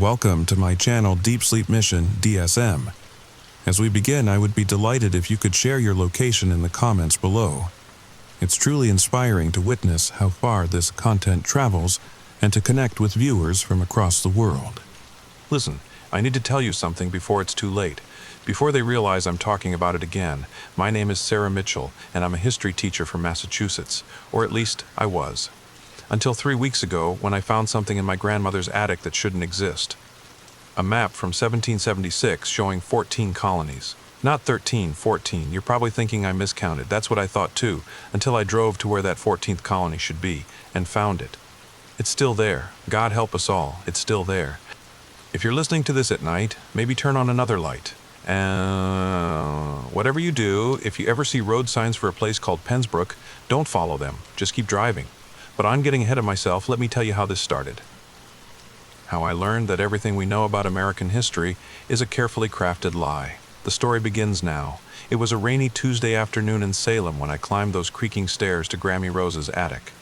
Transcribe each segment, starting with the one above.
Welcome to my channel Deep Sleep Mission-DSM. As we begin, I would be delighted if you could share your location in the comments below. It's truly inspiring to witness how far this content travels and to connect with viewers from across the world. Listen, I need to tell you something before it's too late. Before they realize I'm talking about it again, my name is Sarah Mitchell, and I'm a history teacher from Massachusetts, or at least I was. Until 3 weeks ago, when I found something in my grandmother's attic that shouldn't exist. A map from 1776 showing 14 colonies. Not 13, 14. You're probably thinking I miscounted. That's what I thought too, until I drove to where that 14th colony should be, and found it. It's still there. God help us all, it's still there. If you're listening to this at night, maybe turn on another light. Whatever you do, if you ever see road signs for a place called Pensbrook, don't follow them. Just keep driving. But I'm getting ahead of myself. Let me tell you how this started. How I learned that everything we know about American history is a carefully crafted lie. The story begins now. It was a rainy Tuesday afternoon in Salem when I climbed those creaking stairs to Grammy Rose's attic.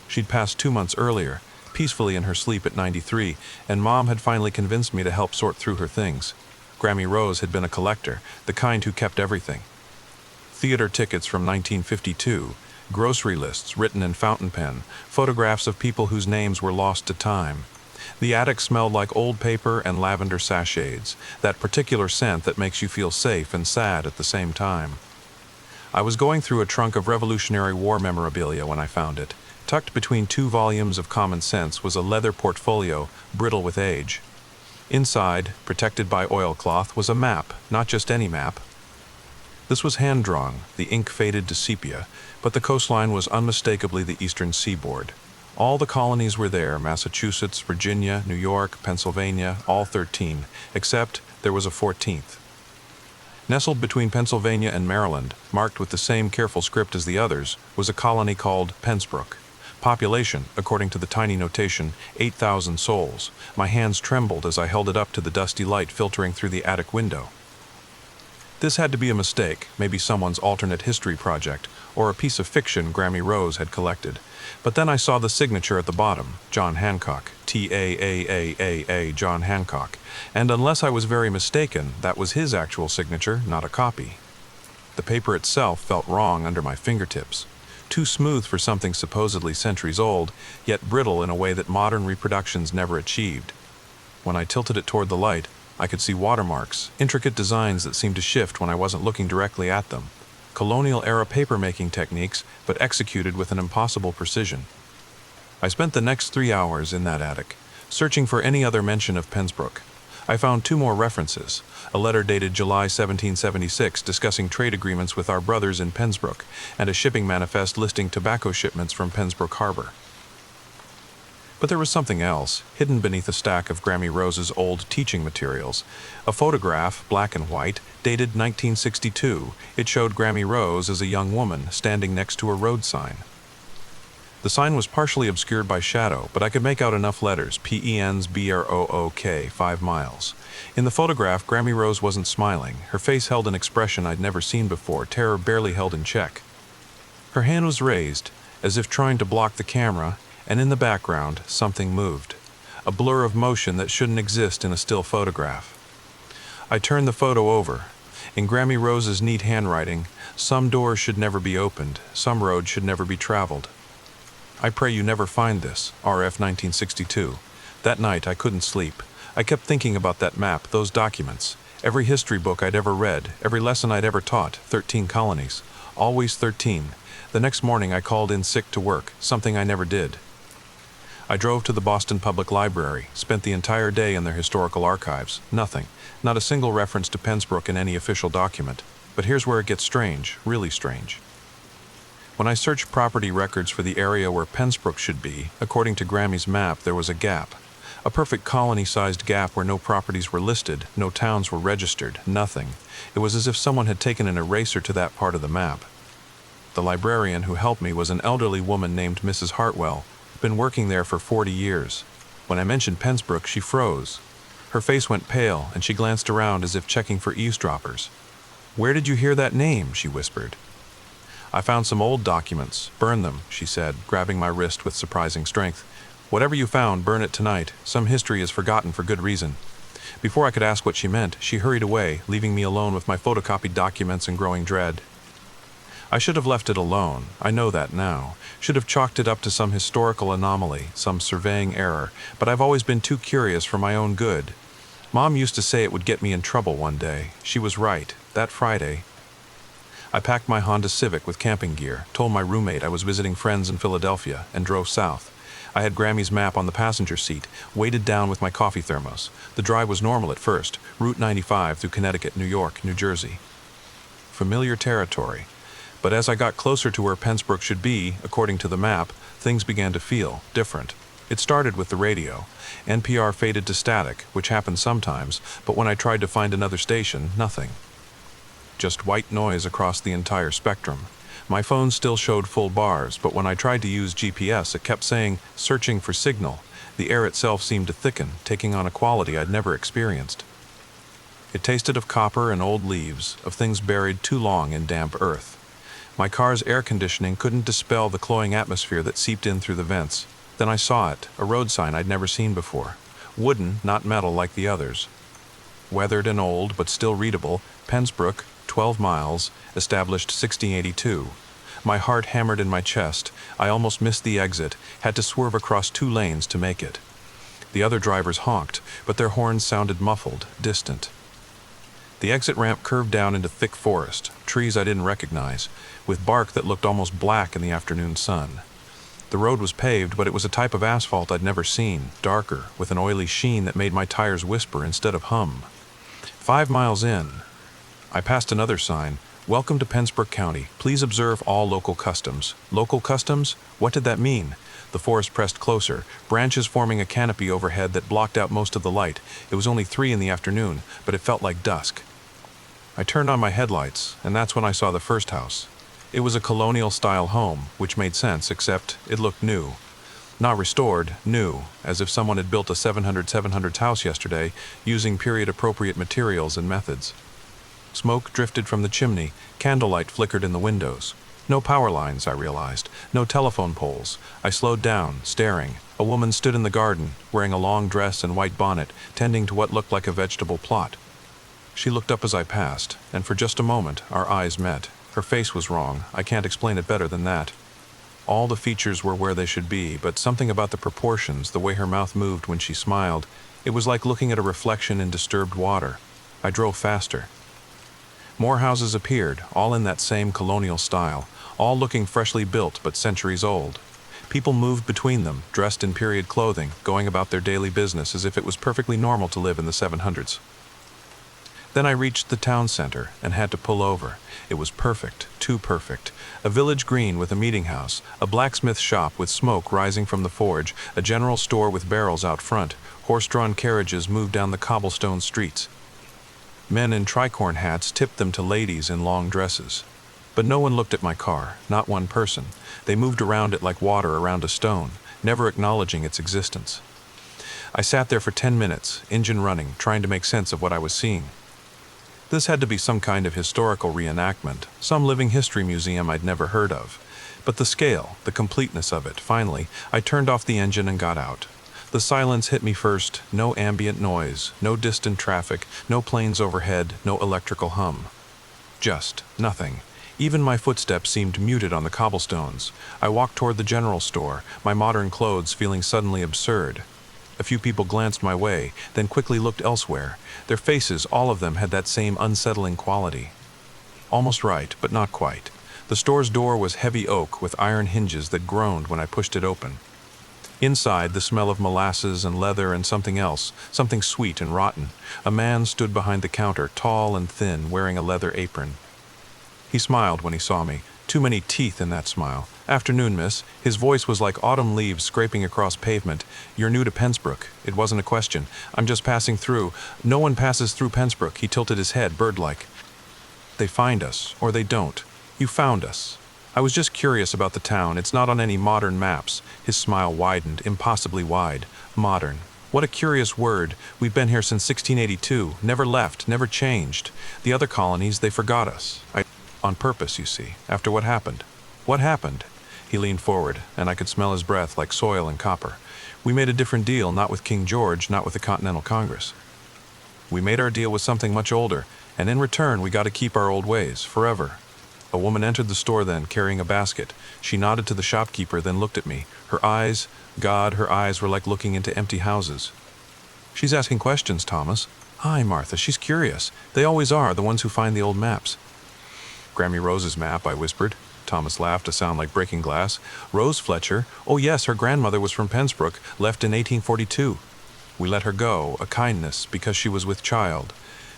She'd passed 2 months earlier, peacefully in her sleep at 93, and Mom had finally convinced me to help sort through her things. Grammy Rose had been a collector, the kind who kept everything. Theater tickets from 1952, grocery lists written in fountain pen, photographs of people whose names were lost to time. The attic smelled like old paper and lavender sachets, that particular scent that makes you feel safe and sad at the same time. I was going through a trunk of Revolutionary War memorabilia when I found it. Tucked between 2 volumes of Common Sense was a leather portfolio, brittle with age. Inside, protected by oilcloth, was a map, not just any map. This was hand-drawn, the ink faded to sepia, but the coastline was unmistakably the eastern seaboard. All the colonies were there, Massachusetts, Virginia, New York, Pennsylvania, all 13, except there was a 14th. Nestled between Pennsylvania and Maryland, marked with the same careful script as the others, was a colony called Pensbrook. Population, according to the tiny notation, 8,000 souls. My hands trembled as I held it up to the dusty light filtering through the attic window. This had to be a mistake, maybe someone's alternate history project, or a piece of fiction Grammy Rose had collected. But then I saw the signature at the bottom, John Hancock, T-A-A-A-A-A, John Hancock, and unless I was very mistaken, that was his actual signature, not a copy. The paper itself felt wrong under my fingertips. Too smooth for something supposedly centuries old, yet brittle in a way that modern reproductions never achieved. When I tilted it toward the light, I could see watermarks, intricate designs that seemed to shift when I wasn't looking directly at them. Colonial-era paper-making techniques, but executed with an impossible precision. I spent the next 3 hours in that attic, searching for any other mention of Pensbrook. I found 2 more references, a letter dated July 1776 discussing trade agreements with our brothers in Pensbrook, and a shipping manifest listing tobacco shipments from Pensbrook Harbor. But there was something else, hidden beneath a stack of Grammy Rose's old teaching materials. A photograph, black and white, dated 1962. It showed Grammy Rose as a young woman standing next to a road sign. The sign was partially obscured by shadow, but I could make out enough letters, P-E-N-S B-R-O-O-K, 5 miles. In the photograph, Grammy Rose wasn't smiling. Her face held an expression I'd never seen before, terror barely held in check. Her hand was raised, as if trying to block the camera, and in the background, something moved. A blur of motion that shouldn't exist in a still photograph. I turned the photo over. In Grammy Rose's neat handwriting, some doors should never be opened, some roads should never be traveled. I pray you never find this, RF 1962. That night I couldn't sleep. I kept thinking about that map, those documents. Every history book I'd ever read, every lesson I'd ever taught, 13 colonies. Always 13. The next morning I called in sick to work, something I never did. I drove to the Boston Public Library, spent the entire day in their historical archives. Nothing. Not a single reference to Pensbrook in any official document. But here's where it gets strange, really strange. When I searched property records for the area where Pensbrook should be, according to Grammy's map, there was a gap. A perfect colony-sized gap where no properties were listed, no towns were registered, nothing. It was as if someone had taken an eraser to that part of the map. The librarian who helped me was an elderly woman named Mrs. Hartwell, been working there for 40 years. When I mentioned Pensbrook, she froze. Her face went pale, and she glanced around as if checking for eavesdroppers. "Where did you hear that name?" she whispered. "I found some old documents. Burn them," she said, grabbing my wrist with surprising strength. Whatever you found, burn it tonight. Some history is forgotten for good reason." Before I could ask what she meant, she hurried away, leaving me alone with my photocopied documents and growing dread. I should have left it alone, I know that now. Should have chalked it up to some historical anomaly, some surveying error, but I've always been too curious for my own good. Mom used to say it would get me in trouble one day. She was right. That Friday, I packed my Honda Civic with camping gear, told my roommate I was visiting friends in Philadelphia, and drove south. I had Grammy's map on the passenger seat, weighted down with my coffee thermos. The drive was normal at first, Route 95 through Connecticut, New York, New Jersey. Familiar territory. But as I got closer to where Pensbrook should be, according to the map, things began to feel different. It started with the radio. NPR faded to static, which happens sometimes, but when I tried to find another station, nothing. Just white noise across the entire spectrum. My phone still showed full bars, but when I tried to use GPS, it kept saying, "searching for signal." The air itself seemed to thicken, taking on a quality I'd never experienced. It tasted of copper and old leaves, of things buried too long in damp earth. My car's air conditioning couldn't dispel the cloying atmosphere that seeped in through the vents. Then I saw it, a road sign I'd never seen before. Wooden, not metal like the others. Weathered and old, but still readable, Pensbrook, 12 miles, established 1682. My heart hammered in my chest. I almost missed the exit, had to swerve across 2 lanes to make it. The other drivers honked, but their horns sounded muffled, distant. The exit ramp curved down into thick forest, trees I didn't recognize, with bark that looked almost black in the afternoon sun. The road was paved, but it was a type of asphalt I'd never seen, darker, with an oily sheen that made my tires whisper instead of hum. 5 miles in, I passed another sign, "Welcome to Pensbrook County. Please observe all local customs." Local customs? What did that mean? The forest pressed closer, branches forming a canopy overhead that blocked out most of the light. It was only 3 in the afternoon, but it felt like dusk. I turned on my headlights, and that's when I saw the first house. It was a colonial-style home, which made sense, except it looked new. Not restored, new, as if someone had built a 700s house yesterday, using period-appropriate materials and methods. Smoke drifted from the chimney, candlelight flickered in the windows. No power lines, I realized. No telephone poles. I slowed down, staring. A woman stood in the garden, wearing a long dress and white bonnet, tending to what looked like a vegetable plot. She looked up as I passed, and for just a moment, our eyes met. Her face was wrong. I can't explain it better than that. All the features were where they should be, but something about the proportions, the way her mouth moved when she smiled, it was like looking at a reflection in disturbed water. I drove faster. More houses appeared, all in that same colonial style, all looking freshly built but centuries old. People moved between them, dressed in period clothing, going about their daily business as if it was perfectly normal to live in the 700s. Then I reached the town center and had to pull over. It was perfect, too perfect. A village green with a meeting house, a blacksmith shop with smoke rising from the forge, a general store with barrels out front. Horse-drawn carriages moved down the cobblestone streets. Men in tricorn hats tipped them to ladies in long dresses. But no one looked at my car, not one person. They moved around it like water around a stone, never acknowledging its existence. I sat there for 10 minutes, engine running, trying to make sense of what I was seeing. This had to be some kind of historical reenactment, some living history museum I'd never heard of. But the scale, the completeness of it, finally, I turned off the engine and got out. The silence hit me first, no ambient noise, no distant traffic, no planes overhead, no electrical hum. Just nothing. Even my footsteps seemed muted on the cobblestones. I walked toward the general store, my modern clothes feeling suddenly absurd. A few people glanced my way, then quickly looked elsewhere. Their faces, all of them, had that same unsettling quality. Almost right, but not quite. The store's door was heavy oak with iron hinges that groaned when I pushed it open. Inside, the smell of molasses and leather and something else, something sweet and rotten. A man stood behind the counter, tall and thin, wearing a leather apron. He smiled when he saw me. Too many teeth in that smile. "Afternoon, miss." His voice was like autumn leaves scraping across pavement. "You're new to Pensbrook." It wasn't a question. "I'm just passing through." "No one passes through Pensbrook." He tilted his head, bird-like. "They find us, or they don't. You found us." "I was just curious about the town. It's not on any modern maps." His smile widened, impossibly wide. Modern. What a curious word. We've been here since 1682. Never left, never changed. The other colonies, they forgot us. On purpose, you see, after what happened. What happened? He leaned forward, and I could smell his breath like soil and copper. We made a different deal, not with King George, not with the Continental Congress. We made our deal with something much older, and in return we got to keep our old ways, forever. A woman entered the store then, carrying a basket. She nodded to the shopkeeper, then looked at me. Her eyes, God, her eyes were like looking into empty houses. "She's asking questions, Thomas." "Aye, Martha, she's curious. They always are, the ones who find the old maps." "Grammy Rose's map," I whispered. Thomas laughed, a sound like breaking glass. "Rose Fletcher? Oh yes, her grandmother was from Pensbrook, left in 1842. We let her go, a kindness, because she was with child.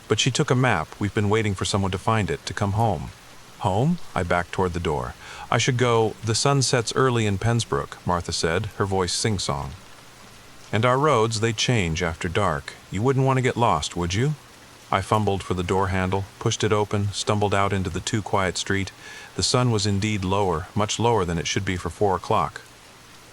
But she took a map. We've been waiting for someone to find it, to come home." "Home?" I backed toward the door. "I should go. The sun sets early in Pensbrook," Martha said, her voice sing-song. "And our roads, they change after dark. You wouldn't want to get lost, would you?" I fumbled for the door handle, pushed it open, stumbled out into the too quiet street. The sun was indeed lower, much lower than it should be for 4 o'clock.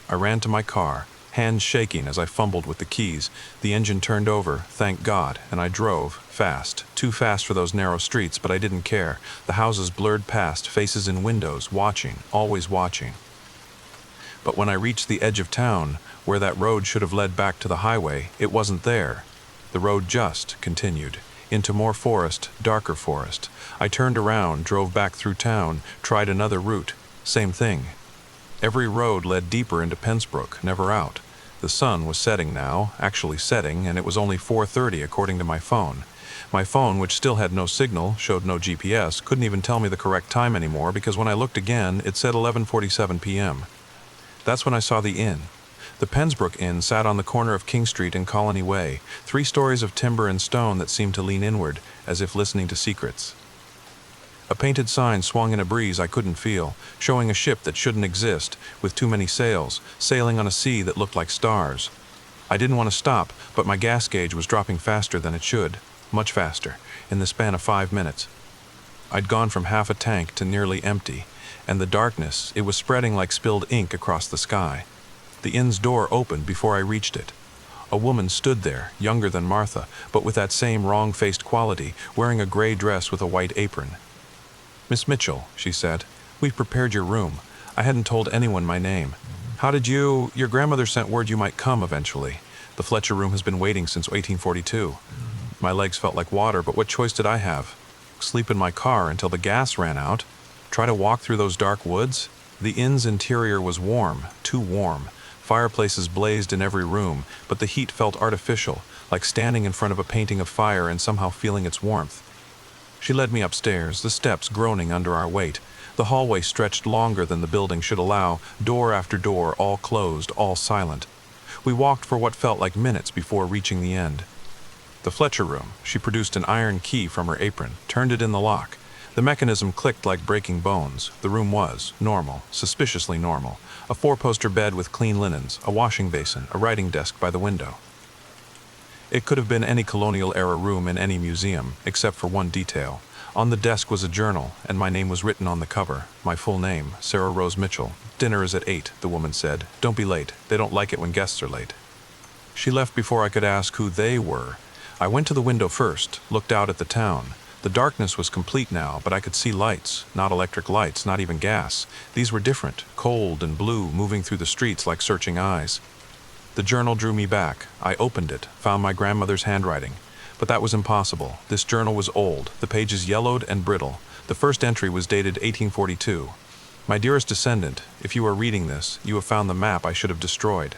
I ran to my car, hands shaking as I fumbled with the keys. The engine turned over, thank God, and I drove, fast. Too fast for those narrow streets, but I didn't care. The houses blurred past, faces in windows, watching, always watching. But when I reached the edge of town, where that road should have led back to the highway, it wasn't there. The road just continued. Into more forest, darker forest. I turned around, drove back through town, tried another route. Same thing. Every road led deeper into Pensbrook, never out. The sun was setting now, actually setting, and it was only 4:30 according to my phone. My phone, which still had no signal, showed no GPS, couldn't even tell me the correct time anymore because when I looked again, it said 11:47 p.m. That's when I saw the inn. The Pensbrook Inn sat on the corner of King Street and Colony Way, 3 stories of timber and stone that seemed to lean inward, as if listening to secrets. A painted sign swung in a breeze I couldn't feel, showing a ship that shouldn't exist, with too many sails, sailing on a sea that looked like stars. I didn't want to stop, but my gas gauge was dropping faster than it should, much faster, in the span of 5 minutes. I'd gone from half a tank to nearly empty, and the darkness, it was spreading like spilled ink across the sky. The inn's door opened before I reached it. A woman stood there, younger than Martha, but with that same wrong-faced quality, wearing a gray dress with a white apron. "Miss Mitchell," she said, "we've prepared your room. I hadn't told anyone my name. How did your grandmother sent word you might come eventually. The Fletcher room has been waiting since 1842. My legs felt like water, but what choice did I have? Sleep in my car until the gas ran out? Try to walk through those dark woods? The inn's interior was warm, too warm. Fireplaces blazed in every room, but the heat felt artificial, like standing in front of a painting of fire and somehow feeling its warmth. She led me upstairs, the steps groaning under our weight. The hallway stretched longer than the building should allow, door after door, all closed, all silent. We walked for what felt like minutes before reaching the end. The Fletcher room. She produced an iron key from her apron, turned it in the lock. The mechanism clicked like breaking bones. The room was normal, suspiciously normal. A 4-poster bed with clean linens, a washing basin, a writing desk by the window. It could have been any colonial-era room in any museum, except for one detail. On the desk was a journal, and my name was written on the cover. My full name, Sarah Rose Mitchell. "Dinner is at 8, the woman said. "Don't be late. They don't like it when guests are late." She left before I could ask who they were. I went to the window first, looked out at the town. The darkness was complete now, but I could see lights, not electric lights, not even gas. These were different, cold and blue, moving through the streets like searching eyes. The journal drew me back. I opened it, found my grandmother's handwriting. But that was impossible. This journal was old, the pages yellowed and brittle. The first entry was dated 1842. "My dearest descendant, if you are reading this, you have found the map I should have destroyed.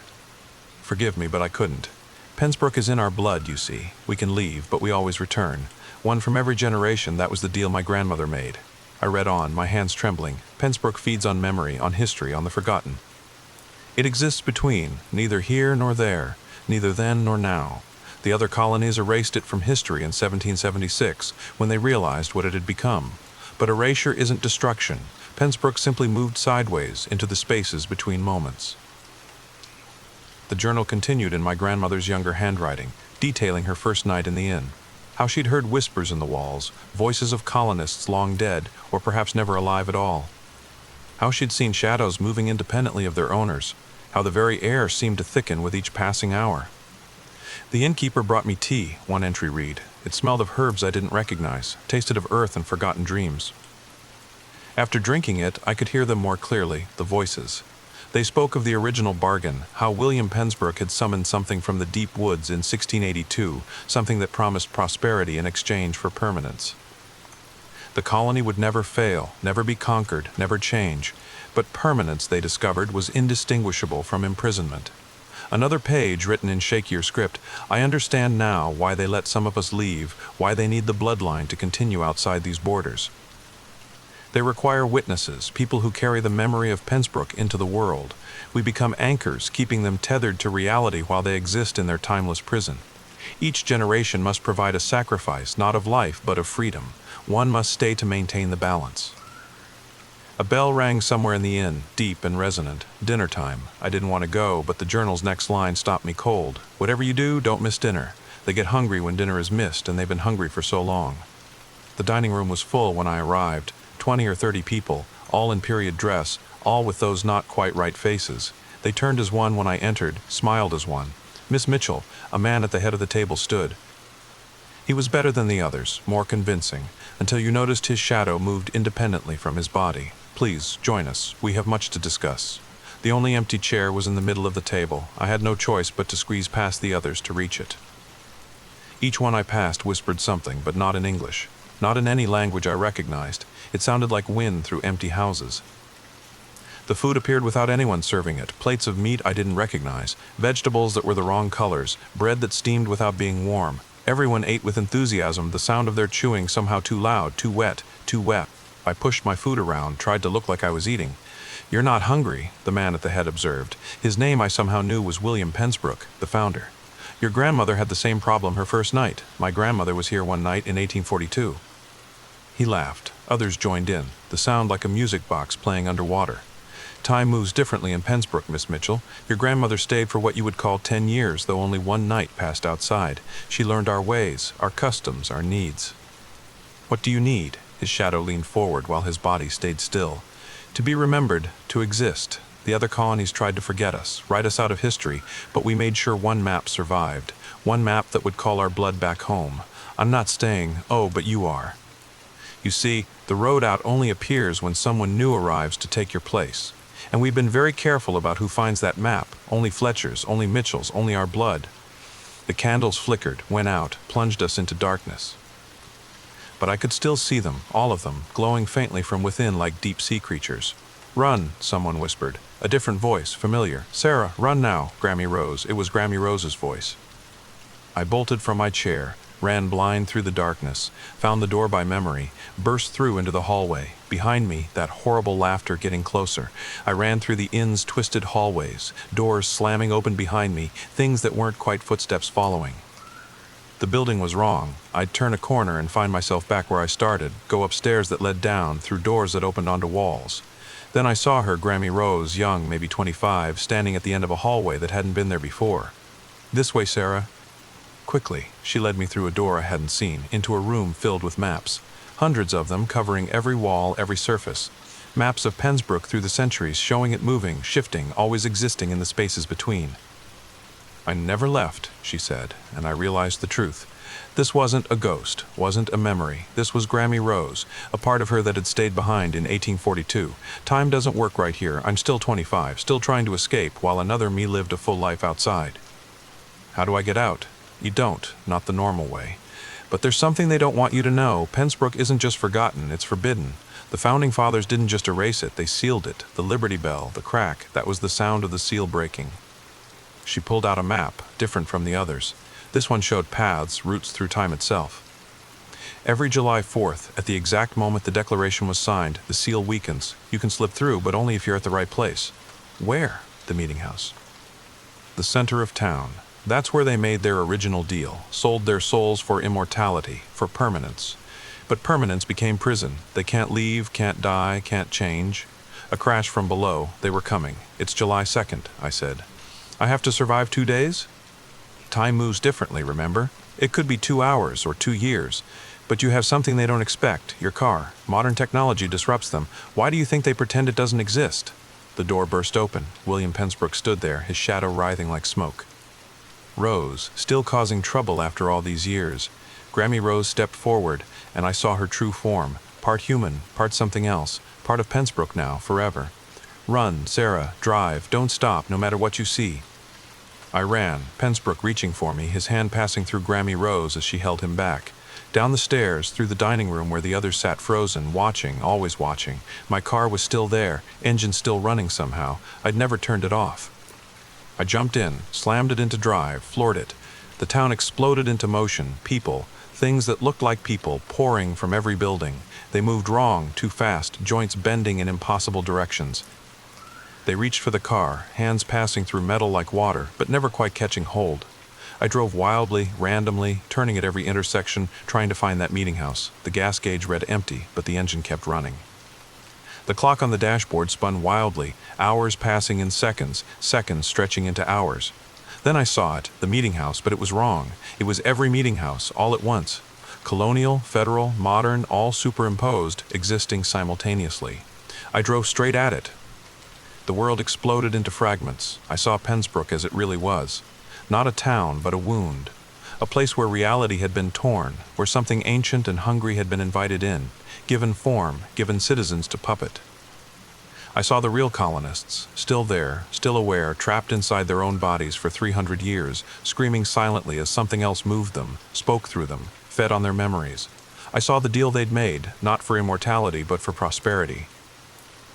Forgive me, but I couldn't. Pensbrook is in our blood, you see. We can leave, but we always return. One from every generation, that was the deal my grandmother made." I read on, my hands trembling. Pensbrook feeds on memory, on history, on the forgotten. "It exists between, neither here nor there, neither then nor now. The other colonies erased it from history in 1776, when they realized what it had become. But erasure isn't destruction. Pensbrook simply moved sideways into the spaces between moments." The journal continued in my grandmother's younger handwriting, detailing her first night in the inn. How she'd heard whispers in the walls, voices of colonists long dead, or perhaps never alive at all. How she'd seen shadows moving independently of their owners. How the very air seemed to thicken with each passing hour. "The innkeeper brought me tea," one entry read. "It smelled of herbs I didn't recognize, tasted of earth and forgotten dreams." After drinking it, I could hear them more clearly, the voices. They spoke of the original bargain, how William Pembroke had summoned something from the deep woods in 1682, something that promised prosperity in exchange for permanence. The colony would never fail, never be conquered, never change, but permanence, they discovered, was indistinguishable from imprisonment. Another page written in Shakespeare script. I understand now why they let some of us leave, why they need the bloodline to continue outside these borders. They require witnesses, people who carry the memory of Pembroke into the world. We become anchors, keeping them tethered to reality while they exist in their timeless prison. Each generation must provide a sacrifice, not of life, but of freedom. One must stay to maintain the balance. A bell rang somewhere in the inn, deep and resonant. Dinner time. I didn't want to go, but the journal's next line stopped me cold. Whatever you do, don't miss dinner. They get hungry when dinner is missed, and they've been hungry for so long. The dining room was full when I arrived. 20 or 30 people, all in period dress, all with those not quite right faces. They turned as one when I entered, smiled as one. Miss Mitchell, a man at the head of the table, stood. He was better than the others, more convincing, until you noticed his shadow moved independently from his body. Please, join us. We have much to discuss. The only empty chair was in the middle of the table. I had no choice but to squeeze past the others to reach it. Each one I passed whispered something, but not in English. Not in any language I recognized. It sounded like wind through empty houses. The food appeared without anyone serving it. Plates of meat I didn't recognize, vegetables that were the wrong colors, bread that steamed without being warm. Everyone ate with enthusiasm, the sound of their chewing somehow too loud, too wet, too wet. I pushed my food around, tried to look like I was eating. You're not hungry, the man at the head observed. His name I somehow knew was William Pembroke, the founder. Your grandmother had the same problem her first night. My grandmother was here one night in 1842. He laughed. Others joined in, the sound like a music box playing underwater. Time moves differently in Pembroke, Miss Mitchell. Your grandmother stayed for what you would call 10 years, though only one night passed outside. She learned our ways, our customs, our needs. What do you need? His shadow leaned forward while his body stayed still. To be remembered, to exist. The other colonies tried to forget us, write us out of history, but we made sure one map survived. One map that would call our blood back home. I'm not staying, oh, but you are. You see, the road out only appears when someone new arrives to take your place. And we've been very careful about who finds that map. Only Fletchers, only Mitchells, only our blood. The candles flickered, went out, plunged us into darkness. But I could still see them, all of them, glowing faintly from within like deep-sea creatures. Run, someone whispered. A different voice, familiar. Sarah, run now, Grammy Rose. It was Grammy Rose's voice. I bolted from my chair, ran blind through the darkness, found the door by memory, burst through into the hallway. Behind me, that horrible laughter getting closer. I ran through the inn's twisted hallways, doors slamming open behind me, things that weren't quite footsteps following. The building was wrong. I'd turn a corner and find myself back where I started, go upstairs that led down, through doors that opened onto walls. Then I saw her, Grammy Rose, young, maybe 25, standing at the end of a hallway that hadn't been there before. This way, Sarah. Quickly, she led me through a door I hadn't seen, into a room filled with maps. Hundreds of them, covering every wall, every surface. Maps of Pembroke through the centuries, showing it moving, shifting, always existing in the spaces between. I never left, she said, and I realized the truth. This wasn't a ghost, wasn't a memory. This was Grammy Rose, a part of her that had stayed behind in 1842. Time doesn't work right here. I'm still 25, still trying to escape, while another me lived a full life outside. How do I get out? You don't, not the normal way. But there's something they don't want you to know. Pembroke isn't just forgotten, it's forbidden. The Founding Fathers didn't just erase it, they sealed it. The Liberty Bell, the crack, that was the sound of the seal breaking. She pulled out a map, different from the others. This one showed paths, routes through time itself. Every July 4th, at the exact moment the declaration was signed, the seal weakens. You can slip through, but only if you're at the right place. Where? The meeting house. The center of town. That's where they made their original deal, sold their souls for immortality, for permanence. But permanence became prison. They can't leave, can't die, can't change. A crash from below. They were coming. It's July 2nd, I said. I have to survive 2 days? Time moves differently, remember? It could be 2 hours or 2 years. But you have something they don't expect, your car. Modern technology disrupts them. Why do you think they pretend it doesn't exist? The door burst open. William Pembroke stood there, his shadow writhing like smoke. Rose, still causing trouble after all these years. Grammy Rose stepped forward, and I saw her true form. Part human, part something else. Part of Pembroke now, forever. "Run, Sarah, drive, don't stop, no matter what you see." I ran, Pensbrook reaching for me, his hand passing through Grammy Rose as she held him back. Down the stairs, through the dining room where the others sat frozen, watching, always watching. My car was still there, engine still running somehow. I'd never turned it off. I jumped in, slammed it into drive, floored it. The town exploded into motion, people, things that looked like people, pouring from every building. They moved wrong, too fast, joints bending in impossible directions. They reached for the car, hands passing through metal like water, but never quite catching hold. I drove wildly, randomly, turning at every intersection, trying to find that meeting house. The gas gauge read empty, but the engine kept running. The clock on the dashboard spun wildly, hours passing in seconds, seconds stretching into hours. Then I saw it, the meeting house, but it was wrong. It was every meeting house, all at once. Colonial, federal, modern, all superimposed, existing simultaneously. I drove straight at it. The world exploded into fragments. I saw Pensbrook as it really was. Not a town, but a wound. A place where reality had been torn, where something ancient and hungry had been invited in, given form, given citizens to puppet. I saw the real colonists, still there, still aware, trapped inside their own bodies for 300 years, screaming silently as something else moved them, spoke through them, fed on their memories. I saw the deal they'd made, not for immortality, but for prosperity.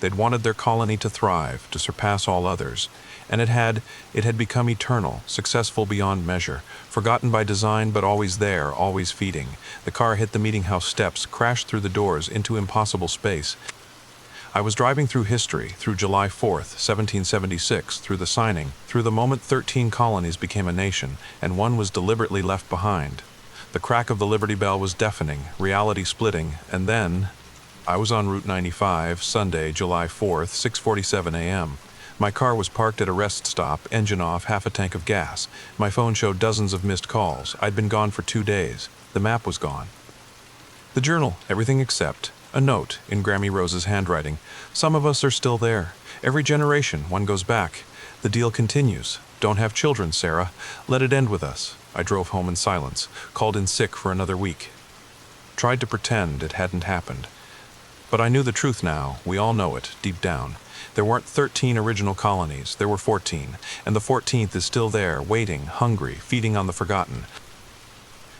They'd wanted their colony to thrive, to surpass all others, and it had become eternal, successful beyond measure, forgotten by design but always there, always feeding. The car hit the meeting house steps, crashed through the doors into impossible space. I was driving through history, through July 4th, 1776, through the signing, through the moment 13 colonies became a nation, and one was deliberately left behind. The crack of the Liberty Bell was deafening, reality splitting, and then I was on Route 95, Sunday, July 4th, 6:47 a.m. My car was parked at a rest stop, engine off, half a tank of gas. My phone showed dozens of missed calls. I'd been gone for 2 days. The map was gone. The journal, everything except a note in Grammy Rose's handwriting. Some of us are still there. Every generation, one goes back. The deal continues. Don't have children, Sarah. Let it end with us. I drove home in silence, called in sick for another week. Tried to pretend it hadn't happened. But I knew the truth now. We all know it, deep down. There weren't 13 original colonies. There were 14. And the 14th is still there, waiting, hungry, feeding on the forgotten.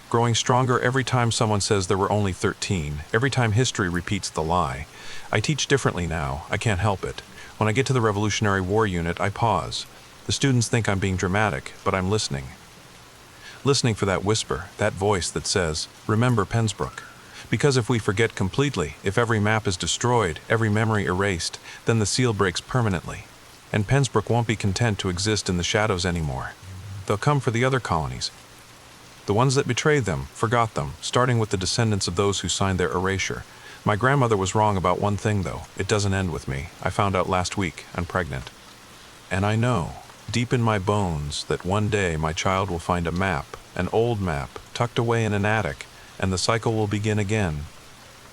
Growing stronger every time someone says there were only 13, every time history repeats the lie. I teach differently now. I can't help it. When I get to the Revolutionary War unit, I pause. The students think I'm being dramatic, but I'm listening. Listening for that whisper, that voice that says, "Remember Pensbrook." Because if we forget completely, if every map is destroyed, every memory erased, then the seal breaks permanently. And Pensbrook won't be content to exist in the shadows anymore. They'll come for the other colonies. The ones that betrayed them, forgot them, starting with the descendants of those who signed their erasure. My grandmother was wrong about one thing, though. It doesn't end with me. I found out last week. I'm pregnant. And I know, deep in my bones, that one day my child will find a map, an old map, tucked away in an attic, and the cycle will begin again.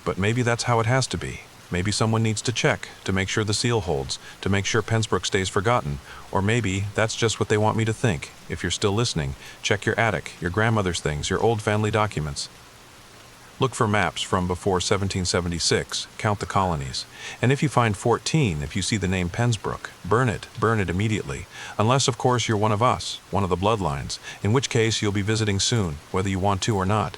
But maybe that's how it has to be. Maybe someone needs to check, to make sure the seal holds, to make sure Pensbrook stays forgotten. Or maybe that's just what they want me to think. If you're still listening, check your attic, your grandmother's things, your old family documents. Look for maps from before 1776, count the colonies. And if you find 14, if you see the name Pensbrook, burn it immediately. Unless, of course, you're one of us, one of the bloodlines, in which case you'll be visiting soon, whether you want to or not.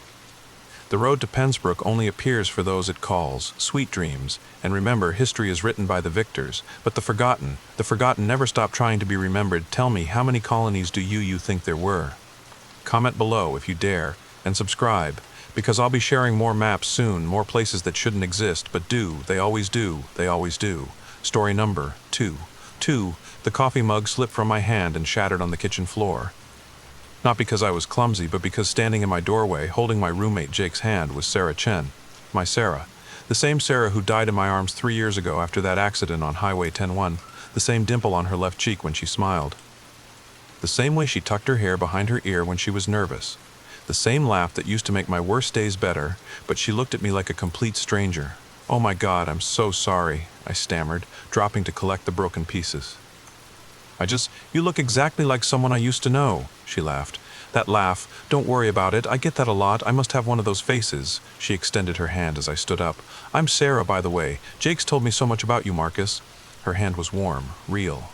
The road to Pensbrook only appears for those it calls, sweet dreams, and remember, history is written by the victors, but the forgotten never stop trying to be remembered. Tell me, how many colonies do you think there were? Comment below if you dare, and subscribe, because I'll be sharing more maps soon, more places that shouldn't exist, but do, they always do, they always do. Story number 2. The coffee mug slipped from my hand and shattered on the kitchen floor. Not because I was clumsy, but because standing in my doorway, holding my roommate Jake's hand, was Sarah Chen. My Sarah. The same Sarah who died in my arms 3 years ago after that accident on Highway 10-1. The same dimple on her left cheek when she smiled. The same way she tucked her hair behind her ear when she was nervous. The same laugh that used to make my worst days better, but she looked at me like a complete stranger. "Oh my God, I'm so sorry," I stammered, dropping to collect the broken pieces. "You look exactly like someone I used to know," she laughed. That laugh, "Don't worry about it, I get that a lot, I must have one of those faces." She extended her hand as I stood up. "I'm Sarah, by the way. Jake's told me so much about you, Marcus." Her hand was warm, real,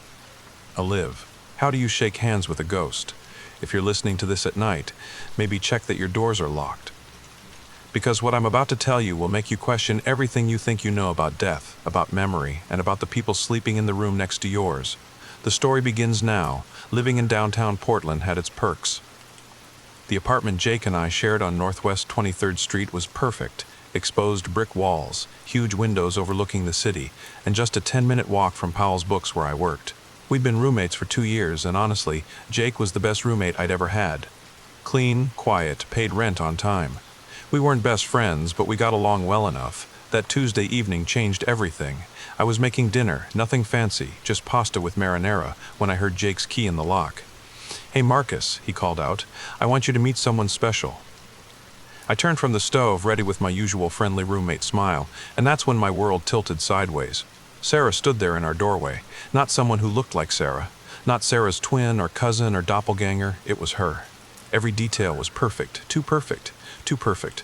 alive. How do you shake hands with a ghost? If you're listening to this at night, maybe check that your doors are locked. Because what I'm about to tell you will make you question everything you think you know about death, about memory, and about the people sleeping in the room next to yours. The story begins now. Living in downtown Portland had its perks. The apartment Jake and I shared on Northwest 23rd Street was perfect. Exposed brick walls, huge windows overlooking the city, and just a 10-minute walk from Powell's Books where I worked. We'd been roommates for 2 years, and honestly, Jake was the best roommate I'd ever had. Clean, quiet, paid rent on time. We weren't best friends, but we got along well enough. That Tuesday evening changed everything. I was making dinner, nothing fancy, just pasta with marinara, when I heard Jake's key in the lock. "Hey Marcus," he called out, "I want you to meet someone special." I turned from the stove, ready with my usual friendly roommate smile, and that's when my world tilted sideways. Sarah stood there in our doorway. Not someone who looked like Sarah. Not Sarah's twin or cousin or doppelganger. It was her. Every detail was perfect. Too perfect. Too perfect.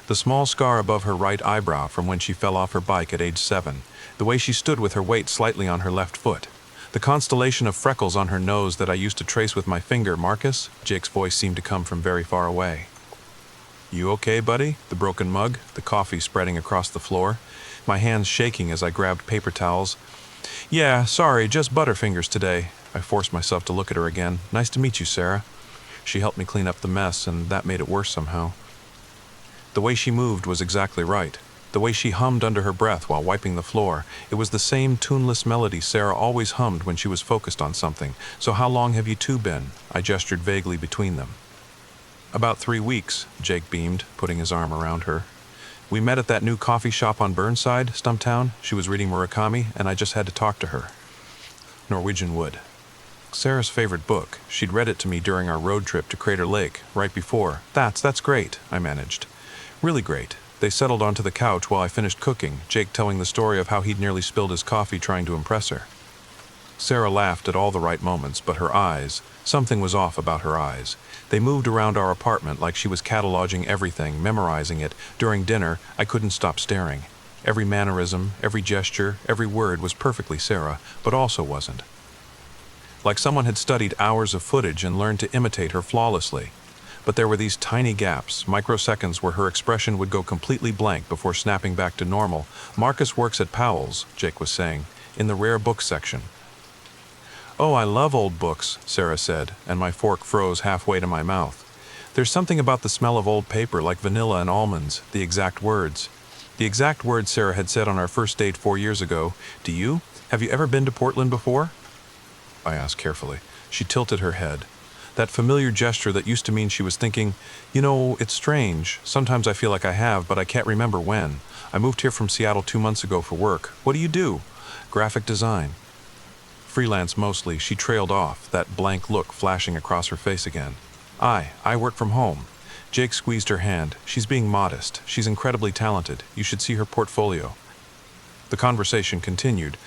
The small scar above her right eyebrow from when she fell off her bike at age 7. The way she stood with her weight slightly on her left foot. The constellation of freckles on her nose that I used to trace with my finger. "Marcus?" Jake's voice seemed to come from very far away. "You okay, buddy?" The broken mug, the coffee spreading across the floor. My hands shaking as I grabbed paper towels. "Yeah, sorry, just butterfingers today." I forced myself to look at her again. "Nice to meet you, Sarah." She helped me clean up the mess, and that made it worse somehow. The way she moved was exactly right. The way she hummed under her breath while wiping the floor. It was the same tuneless melody Sarah always hummed when she was focused on something. "So how long have you two been?" I gestured vaguely between them. "About 3 weeks," Jake beamed, putting his arm around her. "We met at that new coffee shop on Burnside, Stumptown. She was reading Murakami, and I just had to talk to her." Norwegian Wood. Sarah's favorite book. She'd read it to me during our road trip to Crater Lake, right before. That's great," I managed. "Really great." They settled onto the couch while I finished cooking, Jake telling the story of how he'd nearly spilled his coffee trying to impress her. Sarah laughed at all the right moments, but her eyes, something was off about her eyes. They moved around our apartment like she was cataloging everything, memorizing it. During dinner, I couldn't stop staring. Every mannerism, every gesture, every word was perfectly Sarah, but also wasn't. Like someone had studied hours of footage and learned to imitate her flawlessly. But there were these tiny gaps, microseconds where her expression would go completely blank before snapping back to normal. "Marcus works at Powell's," Jake was saying, "in the rare books section." "Oh, I love old books," Sarah said, and my fork froze halfway to my mouth. "There's something about the smell of old paper, like vanilla and almonds, the exact words." The exact words Sarah had said on our first date 4 years ago. "Do you? Have you ever been to Portland before?" I asked carefully. She tilted her head. That familiar gesture that used to mean she was thinking, "You know, it's strange. Sometimes I feel like I have, but I can't remember when. I moved here from Seattle 2 months ago for work. What do you do?" "Graphic design." Freelance mostly. She trailed off, that blank look flashing across her face again. I work from home." Jake squeezed her hand. "She's being modest. She's incredibly talented. You should see her portfolio." The conversation continued,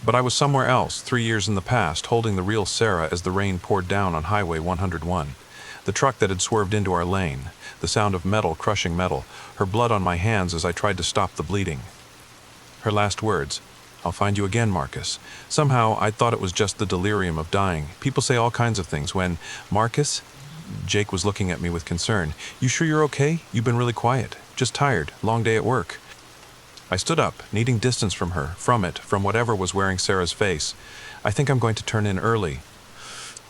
but I was somewhere else, 3 years in the past, holding the real Sarah as the rain poured down on Highway 101. The truck that had swerved into our lane, the sound of metal crushing metal, her blood on my hands as I tried to stop the bleeding. Her last words, "I'll find you again, Marcus." Somehow, I thought it was just the delirium of dying. People say all kinds of things when, "Marcus?" Jake was looking at me with concern. "You sure you're okay? You've been really quiet. Just tired. Long day at work." I stood up, needing distance from her, from whatever was wearing Sarah's face. "I think I'm going to turn in early."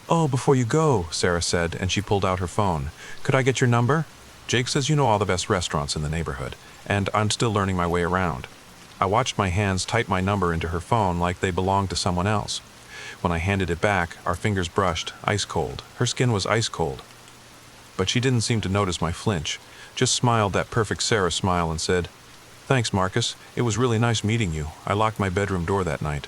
"Oh, before you go," Sarah said, and she pulled out her phone. "Could I get your number? Jake says you know all the best restaurants in the neighborhood, and I'm still learning my way around." I watched my hands type my number into her phone like they belonged to someone else. When I handed it back, our fingers brushed, ice cold. Her skin was ice cold. But she didn't seem to notice my flinch, just smiled that perfect Sarah smile and said, "Thanks, Marcus. It was really nice meeting you. I locked my bedroom door that night."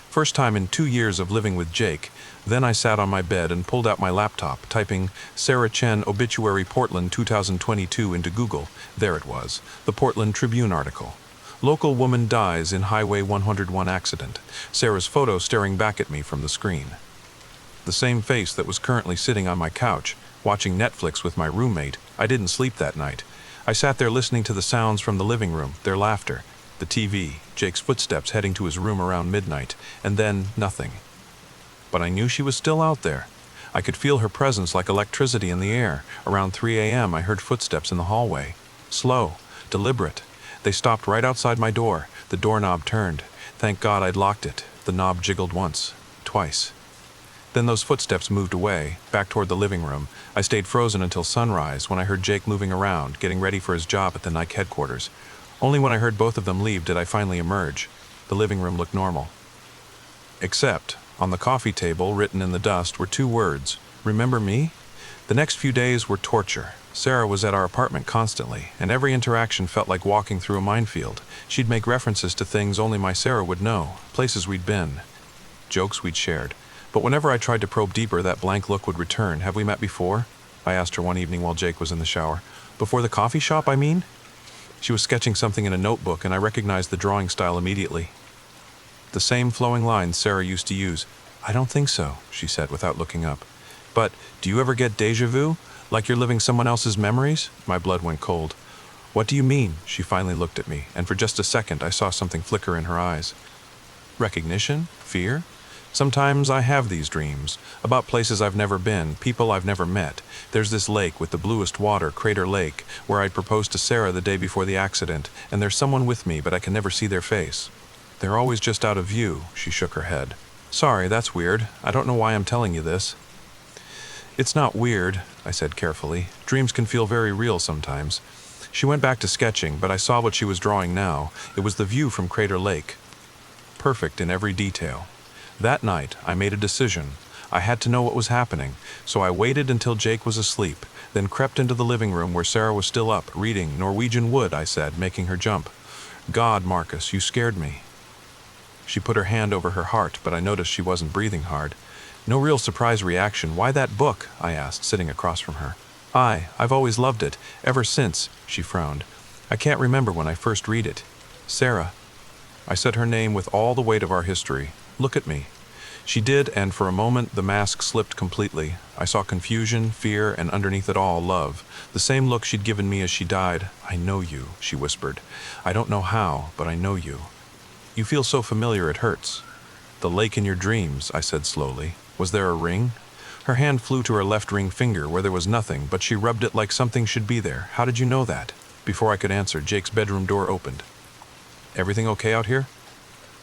First time in 2 years of living with Jake. Then I sat on my bed and pulled out my laptop, typing Sarah Chen Obituary Portland 2022 into Google. There it was, the Portland Tribune article. "Local woman dies in Highway 101 accident." Sarah's photo staring back at me from the screen. The same face that was currently sitting on my couch, watching Netflix with my roommate. I didn't sleep that night. I sat there listening to the sounds from the living room, their laughter, the TV, Jake's footsteps heading to his room around midnight, and then nothing. But I knew she was still out there. I could feel her presence like electricity in the air. Around 3 a.m. I heard footsteps in the hallway. Slow, deliberate. They stopped right outside my door. The doorknob turned. Thank God I'd locked it. The knob jiggled once, twice. Then those footsteps moved away, back toward the living room. I stayed frozen until sunrise, when I heard Jake moving around, getting ready for his job at the Nike headquarters. Only when I heard both of them leave did I finally emerge. The living room looked normal. Except, on the coffee table, written in the dust, were 2 words. Remember me? The next few days were torture. Sarah was at our apartment constantly, and every interaction felt like walking through a minefield. She'd make references to things only my Sarah would know, places we'd been, jokes we'd shared. But whenever I tried to probe deeper, that blank look would return. Have we met before? I asked her one evening while Jake was in the shower. Before the coffee shop, I mean? She was sketching something in a notebook, and I recognized the drawing style immediately. The same flowing lines Sarah used to use. I don't think so, she said without looking up. But, do you ever get déjà vu? Like you're living someone else's memories? My blood went cold. What do you mean? She finally looked at me, and for just a second I saw something flicker in her eyes. Recognition? Fear? Sometimes I have these dreams, about places I've never been, people I've never met. There's this lake with the bluest water, Crater Lake, where I'd proposed to Sarah the day before the accident, and there's someone with me, but I can never see their face. They're always just out of view, she shook her head. Sorry, that's weird. I don't know why I'm telling you this. It's not weird, I said carefully. Dreams can feel very real sometimes. She went back to sketching, but I saw what she was drawing now. It was the view from Crater Lake. Perfect in every detail. That night, I made a decision. I had to know what was happening, so I waited until Jake was asleep, then crept into the living room where Sarah was still up, reading. Norwegian Wood, I said, making her jump. God, Marcus, you scared me. She put her hand over her heart, but I noticed she wasn't breathing hard. No real surprise reaction. Why that book? I asked, sitting across from her. I've always loved it, ever since, she frowned. I can't remember when I first read it. Sarah. I said her name with all the weight of our history. Look at me. She did, and for a moment the mask slipped completely. I saw confusion, fear, and underneath it all, love. The same look she'd given me as she died. I know you, she whispered. I don't know how, but I know you. You feel so familiar it hurts. The lake in your dreams, I said slowly. Was there a ring? Her hand flew to her left ring finger where there was nothing, but she rubbed it like something should be there. How did you know that? Before I could answer, Jake's bedroom door opened. Everything okay out here?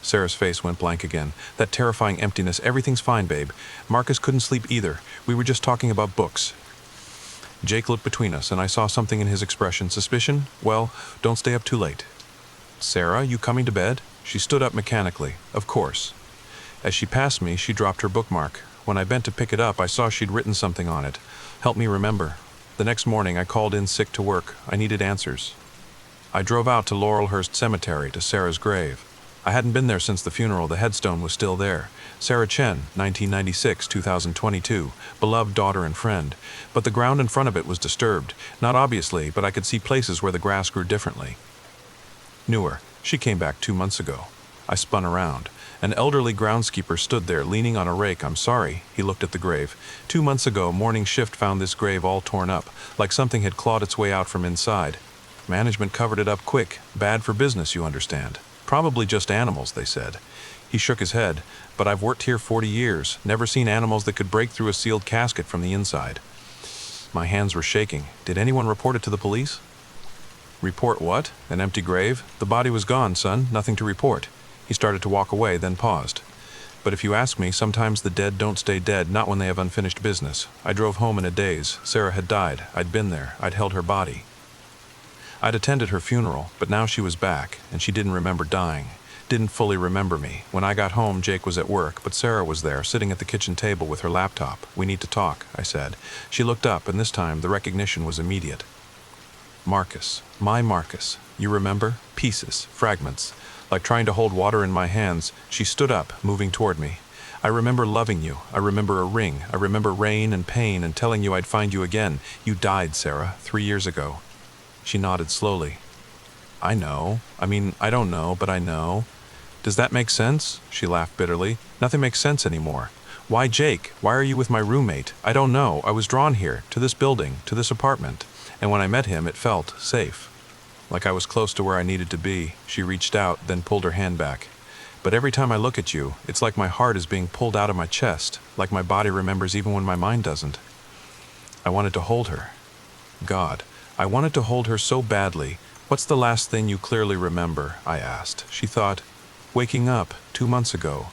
Sarah's face went blank again. That terrifying emptiness. Everything's fine, babe. Marcus couldn't sleep either. We were just talking about books. Jake looked between us, and I saw something in his expression. Suspicion? Well, don't stay up too late. Sarah, you coming to bed? She stood up mechanically. Of course. As she passed me, she dropped her bookmark. When I bent to pick it up, I saw she'd written something on it. Help me remember. The next morning, I called in sick to work. I needed answers. I drove out to Laurelhurst Cemetery, to Sarah's grave. I hadn't been there since the funeral. The headstone was still there. Sarah Chen, 1996-2022, beloved daughter and friend. But the ground in front of it was disturbed. Not obviously, but I could see places where the grass grew differently. Knew her. She came back 2 months ago. I spun around. An elderly groundskeeper stood there, leaning on a rake. I'm sorry. He looked at the grave. 2 months ago, morning shift found this grave all torn up, like something had clawed its way out from inside. Management covered it up quick. Bad for business, you understand. Probably just animals, they said. He shook his head. But I've worked here 40 years, never seen animals that could break through a sealed casket from the inside. My hands were shaking. Did anyone report it to the police? Report what? An empty grave? The body was gone, son. Nothing to report. He started to walk away, then paused. But if you ask me, sometimes the dead don't stay dead, not when they have unfinished business. I drove home in a daze. Sarah had died. I'd been there. I'd held her body. I'd attended her funeral, but now she was back, and she didn't remember dying. Didn't fully remember me. When I got home, Jake was at work, but Sarah was there, sitting at the kitchen table with her laptop. We need to talk, I said. She looked up, and this time the recognition was immediate. Marcus. My Marcus. You remember? Pieces. Fragments. Like trying to hold water in my hands, she stood up, moving toward me. I remember loving you. I remember a ring. I remember rain and pain and telling you I'd find you again. You died, Sarah, 3 years ago. She nodded slowly. I know. I don't know, but I know. Does that make sense? She laughed bitterly. Nothing makes sense anymore. Why Jake? Why are you with my roommate? I don't know. I was drawn here, to this building, to this apartment. And when I met him, it felt safe. like I was close to where I needed to be. She reached out, then pulled her hand back. But every time I look at you, it's like my heart is being pulled out of my chest, like my body remembers even when my mind doesn't. I wanted to hold her. God, I wanted to hold her so badly. What's the last thing you clearly remember? I asked. She thought, waking up 2 months ago.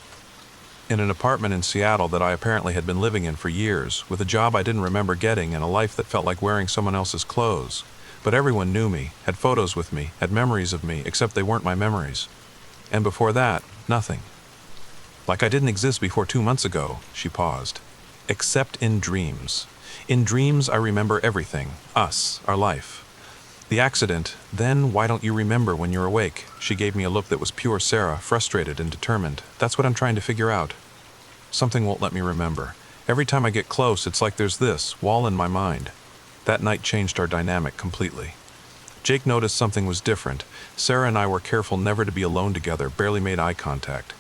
In an apartment in Seattle that I apparently had been living in for years, with a job I didn't remember getting and a life that felt like wearing someone else's clothes. But everyone knew me, had photos with me, had memories of me, except they weren't my memories. And before that, nothing. Like I didn't exist before 2 months ago, she paused. Except in dreams. In dreams, I remember everything. Us, our life. The accident, then why don't you remember when you're awake? She gave me a look that was pure Sarah, frustrated and determined. That's what I'm trying to figure out. Something won't let me remember. Every time I get close, it's like there's this wall in my mind. That night changed our dynamic completely. Jake noticed something was different. Sarah and I were careful never to be alone together, barely made eye contact.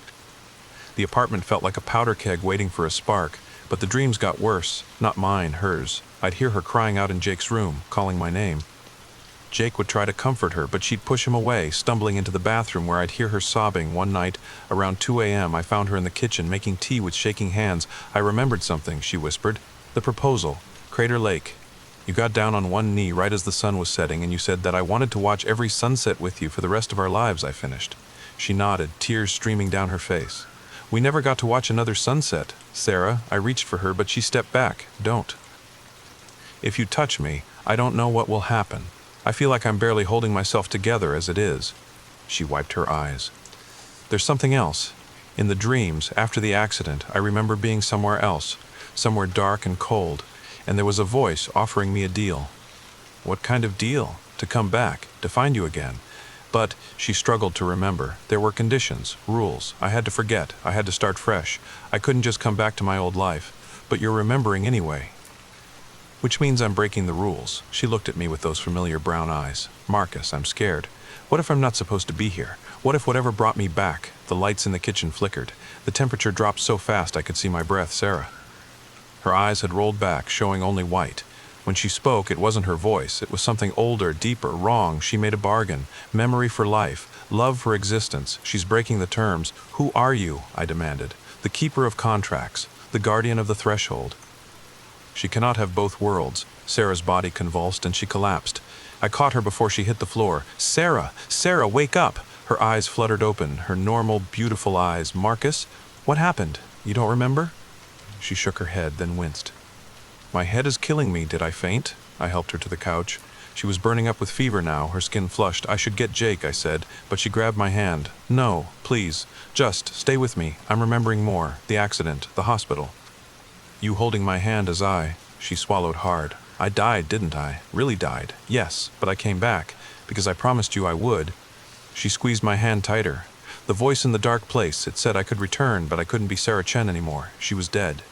The apartment felt like a powder keg waiting for a spark, but the dreams got worse, not mine, hers. I'd hear her crying out in Jake's room, calling my name. Jake would try to comfort her, but she'd push him away, stumbling into the bathroom where I'd hear her sobbing. One night, around 2 a.m., I found her in the kitchen making tea with shaking hands. I remembered something, she whispered. The proposal. Crater Lake. You got down on one knee right as the sun was setting, and you said that I wanted to watch every sunset with you for the rest of our lives, I finished. She nodded, tears streaming down her face. We never got to watch another sunset. Sarah, I reached for her, but she stepped back. Don't. If you touch me, I don't know what will happen. I feel like I'm barely holding myself together as it is. She wiped her eyes. There's something else. In the dreams, after the accident, I remember being somewhere else, somewhere dark and cold, and there was a voice offering me a deal. What kind of deal? To come back, to find you again. But she struggled to remember. There were conditions, rules. I had to forget. I had to start fresh. I couldn't just come back to my old life. But you're remembering anyway. Which means I'm breaking the rules. She looked at me with those familiar brown eyes. Marcus, I'm scared. What if I'm not supposed to be here? What if whatever brought me back? The lights in the kitchen flickered. The temperature dropped so fast I could see my breath. Sarah. Her eyes had rolled back, showing only white. When she spoke, it wasn't her voice. It was something older, deeper, wrong. She made a bargain. Memory for life. Love for existence. She's breaking the terms. Who are you? I demanded. The keeper of contracts. The guardian of the threshold. She cannot have both worlds. Sarah's body convulsed and she collapsed. I caught her before she hit the floor. Sarah! Sarah, wake up! Her eyes fluttered open, her normal, beautiful eyes. Marcus? What happened? You don't remember? She shook her head, then winced. My head is killing me. Did I faint? I helped her to the couch. She was burning up with fever now, her skin flushed. I should get Jake, I said, but she grabbed my hand. No, please. Just stay with me. I'm remembering more. The accident, the hospital. You holding my hand as she swallowed hard. I died, didn't I? Really died. Yes, but I came back, because I promised you I would. She squeezed my hand tighter. The voice in the dark place, it said I could return, but I couldn't be Sarah Chen anymore. She was dead.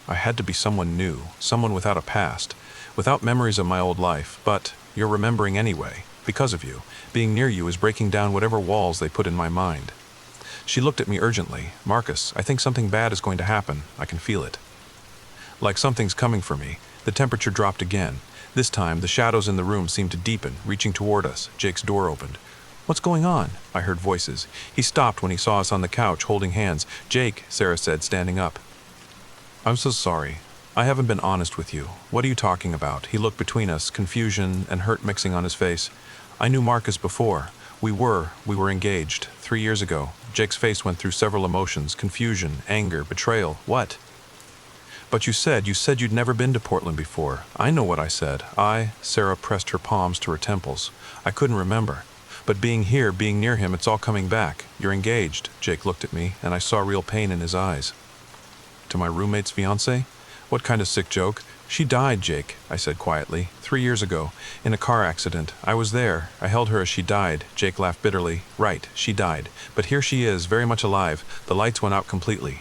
I had to be someone new, someone without a past, without memories of my old life, but you're remembering anyway, because of you. Being near you is breaking down whatever walls they put in my mind. She looked at me urgently. Marcus, I think something bad is going to happen. I can feel it. Like something's coming for me. The temperature dropped again. This time, the shadows in the room seemed to deepen, reaching toward us. Jake's door opened. What's going on? I heard voices. He stopped when he saw us on the couch, holding hands. Jake, Sarah said, standing up. I'm so sorry. I haven't been honest with you. What are you talking about? He looked between us, confusion and hurt mixing on his face. I knew Marcus before. We were engaged 3 years ago. Jake's face went through several emotions, confusion, anger, betrayal. What? But you said you'd never been to Portland before. I know what I said. Sarah pressed her palms to her temples. I couldn't remember. But being here, being near him, it's all coming back. You're engaged. Jake looked at me, and I saw real pain in his eyes. To my roommate's fiancée? What kind of sick joke? She died, Jake, I said quietly, 3 years ago, in a car accident. I was there. I held her as she died. Jake laughed bitterly. Right, she died. But here she is, very much alive. The lights went out completely.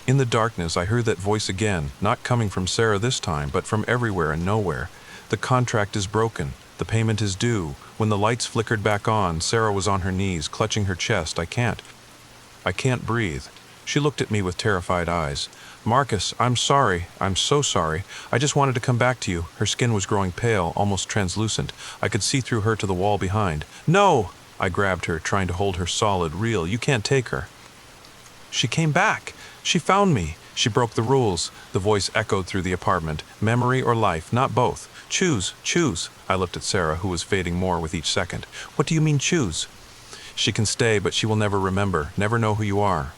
In the darkness, I heard that voice again, not coming from Sarah this time, but from everywhere and nowhere. The contract is broken. The payment is due. When the lights flickered back on, Sarah was on her knees, clutching her chest. I can't breathe. She looked at me with terrified eyes. Marcus, I'm sorry. I'm so sorry. I just wanted to come back to you. Her skin was growing pale, almost translucent. I could see through her to the wall behind. No! I grabbed her, trying to hold her solid, real. You can't take her. She came back. She found me. She broke the rules. The voice echoed through the apartment. Memory or life, not both. Choose, choose. I looked at Sarah, who was fading more with each second. What do you mean choose? She can stay, but she will never remember, never know who you are,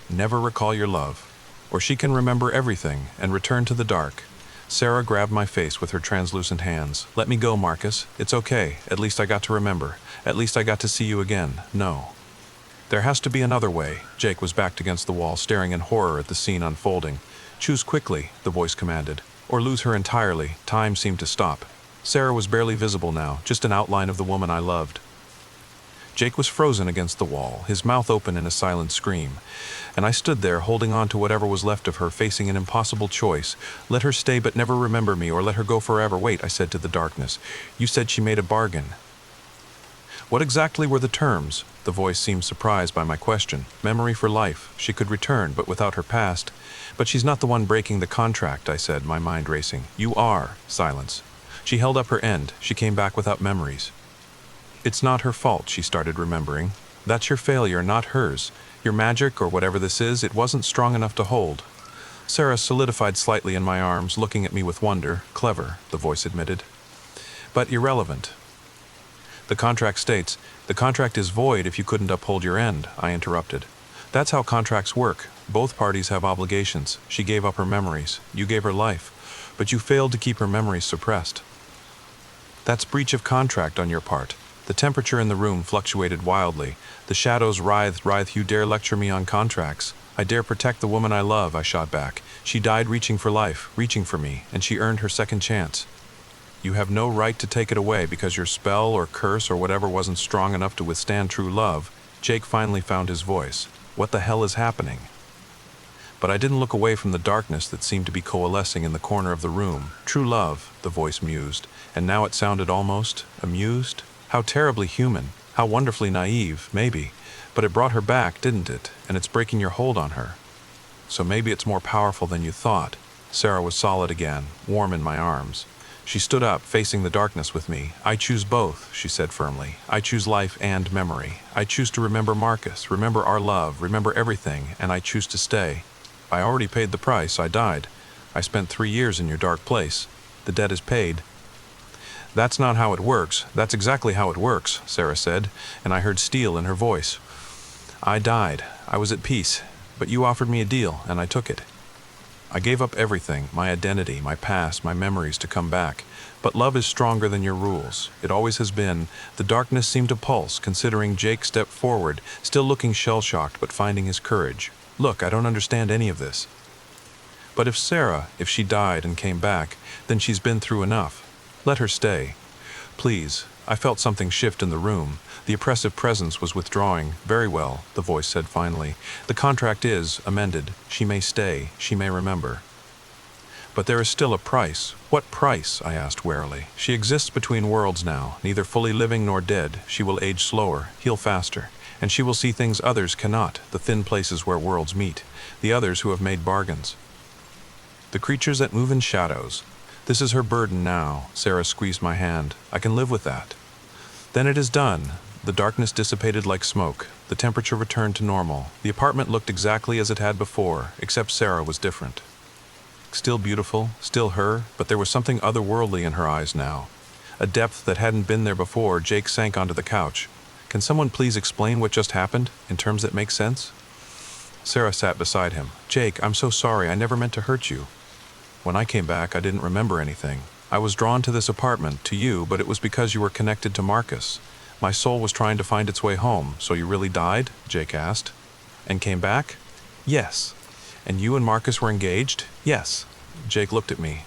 never recall your love. Or she can remember everything and return to the dark. Sarah grabbed my face with her translucent hands. Let me go, Marcus. It's okay. At least I got to remember. At least I got to see you again. No. There has to be another way. Jake was backed against the wall, staring in horror at the scene unfolding. Choose quickly, the voice commanded. Or lose her entirely. Time seemed to stop. Sarah was barely visible now, just an outline of the woman I loved. Jake was frozen against the wall, his mouth open in a silent scream. And I stood there, holding on to whatever was left of her, facing an impossible choice. Let her stay but never remember me, or let her go forever. Wait, I said to the darkness. You said she made a bargain. What exactly were the terms? The voice seemed surprised by my question. Memory for life. She could return, but without her past. But she's not the one breaking the contract, I said, my mind racing. You are. Silence. She held up her end. She came back without memories. It's not her fault, she started remembering. That's your failure, not hers. Your magic, or whatever this is, it wasn't strong enough to hold. Sarah solidified slightly in my arms, looking at me with wonder. Clever, the voice admitted. But irrelevant. The contract states, the contract is void if you couldn't uphold your end, I interrupted. That's how contracts work. Both parties have obligations. She gave up her memories. You gave her life. But you failed to keep her memories suppressed. That's breach of contract on your part. The temperature in the room fluctuated wildly. The shadows writhed. You dare lecture me on contracts? I dare protect the woman I love, I shot back. She died reaching for life, reaching for me, and she earned her second chance. You have no right to take it away because your spell or curse or whatever wasn't strong enough to withstand true love. Jake finally found his voice. What the hell is happening? But I didn't look away from the darkness that seemed to be coalescing in the corner of the room. True love, the voice mused, and now it sounded almost amused. How terribly human, how wonderfully naive, maybe. But it brought her back, didn't it? And it's breaking your hold on her. So maybe it's more powerful than you thought. Sarah was solid again, warm in my arms. She stood up, facing the darkness with me. I choose both, she said firmly. I choose life and memory. I choose to remember Marcus, remember our love, remember everything, and I choose to stay. I already paid the price. I died. I spent 3 years in your dark place. The debt is paid. That's not how it works. That's exactly how it works, Sarah said, and I heard steel in her voice. I died. I was at peace, but you offered me a deal, and I took it. I gave up everything, my identity, my past, my memories to come back. But love is stronger than your rules. It always has been. The darkness seemed to pulse, considering Jake stepped forward, still looking shell-shocked, but finding his courage. Look, I don't understand any of this. But if she died and came back, then she's been through enough. Let her stay. Please. I felt something shift in the room. The oppressive presence was withdrawing. Very well, the voice said finally. The contract is amended. She may stay. She may remember. But there is still a price. What price? I asked warily. She exists between worlds now, neither fully living nor dead. She will age slower, heal faster, and she will see things others cannot, the thin places where worlds meet, the others who have made bargains. The creatures that move in shadows. This is her burden now. Sarah squeezed my hand. I can live with that. Then it is done. The darkness dissipated like smoke. The temperature returned to normal. The apartment looked exactly as it had before, except Sarah was different. Still beautiful, still her, but there was something otherworldly in her eyes now. A depth that hadn't been there before. Jake sank onto the couch. Can someone please explain what just happened, in terms that make sense? Sarah sat beside him. Jake, I'm so sorry. I never meant to hurt you. When I came back, I didn't remember anything. I was drawn to this apartment, to you, but it was because you were connected to Marcus. My soul was trying to find its way home. So you really died? Jake asked. And came back? Yes. And you and Marcus were engaged? Yes. Jake looked at me.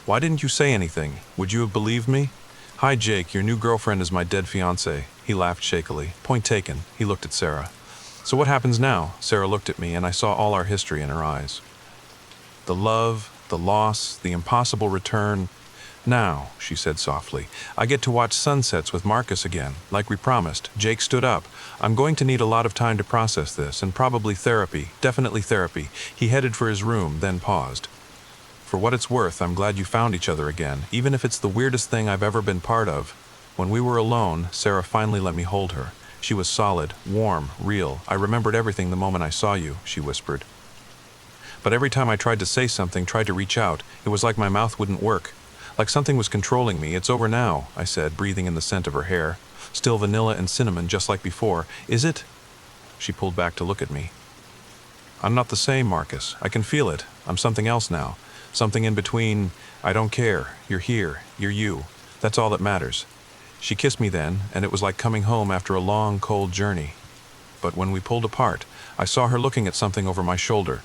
Why didn't you say anything? Would you have believed me? Hi, Jake, your new girlfriend is my dead fiancé. He laughed shakily. Point taken. He looked at Sarah. So what happens now? Sarah looked at me, and I saw all our history in her eyes. The love, the loss, the impossible return, Now, she said softly, I get to watch sunsets with Marcus again, like we promised. Jake stood up. I'm going to need a lot of time to process this, and probably therapy, definitely therapy. He headed for his room, then paused. For what it's worth, I'm glad you found each other again, even if it's the weirdest thing I've ever been part of. When we were alone, Sarah finally let me hold her. She was solid, warm, real. I remembered everything the moment I saw you, she whispered. But every time I tried to say something, tried to reach out, it was like my mouth wouldn't work. Like something was controlling me. It's over now, I said, breathing in the scent of her hair. Still vanilla and cinnamon, just like before. Is it? She pulled back to look at me. I'm not the same, Marcus. I can feel it. I'm something else now. Something in between. I don't care. You're here. You're you. That's all that matters. She kissed me then, and it was like coming home after a long, cold journey. But when we pulled apart, I saw her looking at something over my shoulder.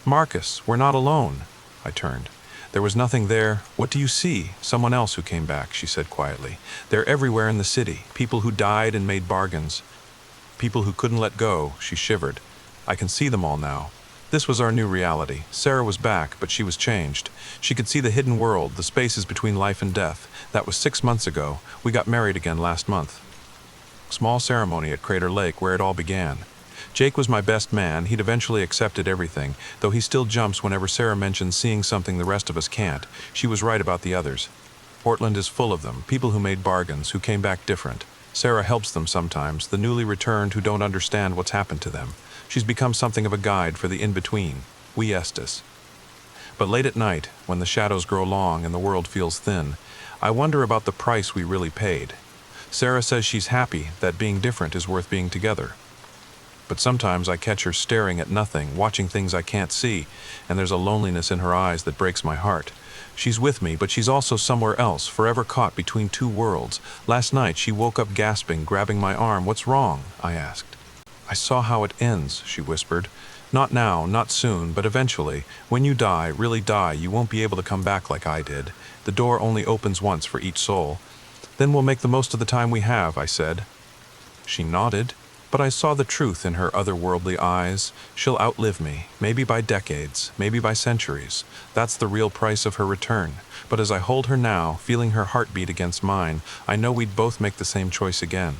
Marcus, we're not alone. I turned. There was nothing there. What do you see? Someone else who came back, she said quietly. They're everywhere in the city. People who died and made bargains. People who couldn't let go, she shivered. I can see them all now. This was our new reality. Sarah was back, but she was changed. She could see the hidden world, the spaces between life and death. That was 6 months ago. We got married again last month. Small ceremony at Crater Lake, where it all began. Jake was my best man. He'd eventually accepted everything, though he still jumps whenever Sarah mentions seeing something the rest of us can't. She was right about the others. Portland is full of them, people who made bargains, who came back different. Sarah helps them sometimes, the newly returned who don't understand what's happened to them. She's become something of a guide for the in-between. We Estes. But late at night, when the shadows grow long and the world feels thin, I wonder about the price we really paid. Sarah says she's happy, that being different is worth being together. But sometimes I catch her staring at nothing, watching things I can't see, and there's a loneliness in her eyes that breaks my heart. She's with me, but she's also somewhere else, forever caught between two worlds. Last night she woke up gasping, grabbing my arm. What's wrong? I asked. I saw how it ends, she whispered. Not now, not soon, but eventually. When you die, really die, you won't be able to come back like I did. The door only opens once for each soul. Then we'll make the most of the time we have, I said. She nodded. But I saw the truth in her otherworldly eyes. She'll outlive me, maybe by decades, maybe by centuries. That's the real price of her return. But as I hold her now, feeling her heartbeat against mine, I know we'd both make the same choice again.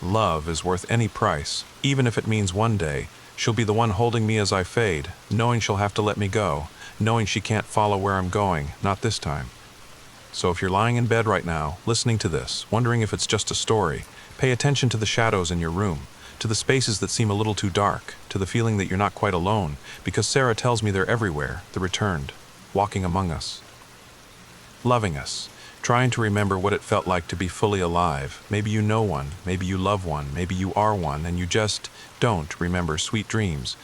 Love is worth any price, even if it means one day she'll be the one holding me as I fade, knowing she'll have to let me go, knowing she can't follow where I'm going, not this time. So if you're lying in bed right now, listening to this, wondering if it's just a story, pay attention to the shadows in your room, to the spaces that seem a little too dark, to the feeling that you're not quite alone, because Sarah tells me they're everywhere, the returned, walking among us, loving us, trying to remember what it felt like to be fully alive. Maybe you know one, maybe you love one, maybe you are one, and you just don't remember sweet dreams.